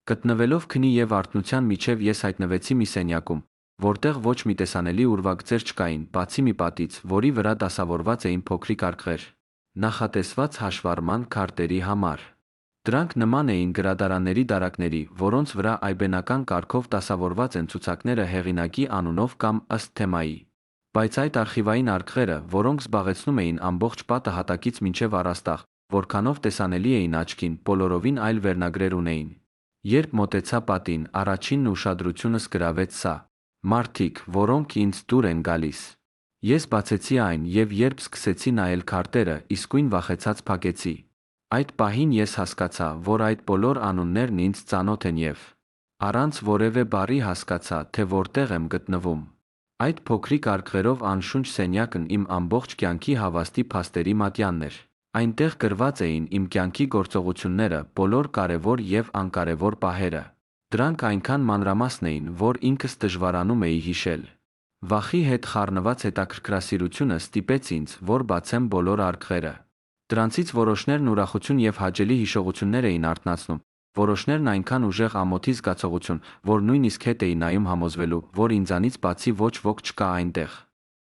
Գտնվելով քնի և արթնության միջև ես հայտնվեցի մի սենյակում, որտեղ ոչ մի տեսանելի ուրվագծեր չկային, բացի մի պատից, որի վրա դասավորված էին փոքրիկ արկղեր, նախատեսված հաշվառման քարտերի համար։ Դրանք նման էին գրադարանների դարակների, որոնց վրա այբենական կարգով դասավորված են ցուցակները հեղինակի անունով կամ ըստ թեմայի։ Բայց այդ արխիվային արկղերը, որոնք զբաղեցնում էին ամբողջ պատը հատակից մինչև առաստաղ, որքանով տեսանելի էին աչքին, բոլորովին այլ վերնագրեր ունեին։ Երբ մոտեցա պատին, առաջինն ուշադրությունս գրավեց սա. «Մարդիկ, որոնք ինձ դուր են գալիս»։ Ես բացեցի այն և երբ սկսեցի նայել քարտերը, իսկույն վախեցած փակեցի։ Այդ պահին ես հասկացա, որ այդ բոլոր անուններն ինձ ծանոթ են և առանց որևէ բառի հասկացա, թե որտեղ եմ գտնվում։ Այդ փոքրիկ արկղերով անշունչ սենյակն իմ ամբողջ կյանքի հավաստի փաստերի մատյանն էր։ Այնտեղ գրված էին իմ կյանքի գործողությունները, բոլոր կարևոր և անկարևոր պահերը։ Դրանք այնքան մանրամասն էին, որ ինքս դժվարանում էի հիշել։ Վախի հետ խառնված հետաքրքրասիրությունը ստիպեց ինձ, որ բացեմ բոլոր արկղերը։ Դրանցից որոշներն ուրախություն և հաճելի հիշողություններ էին արթնացնում, որոշներն այնքան ուժեղ ամոթի զգացողություն, որ նույնիսկ հետ էի նայում համոզվելու, որ ինձանից բացի ոչ ոք չկա այնտեղ։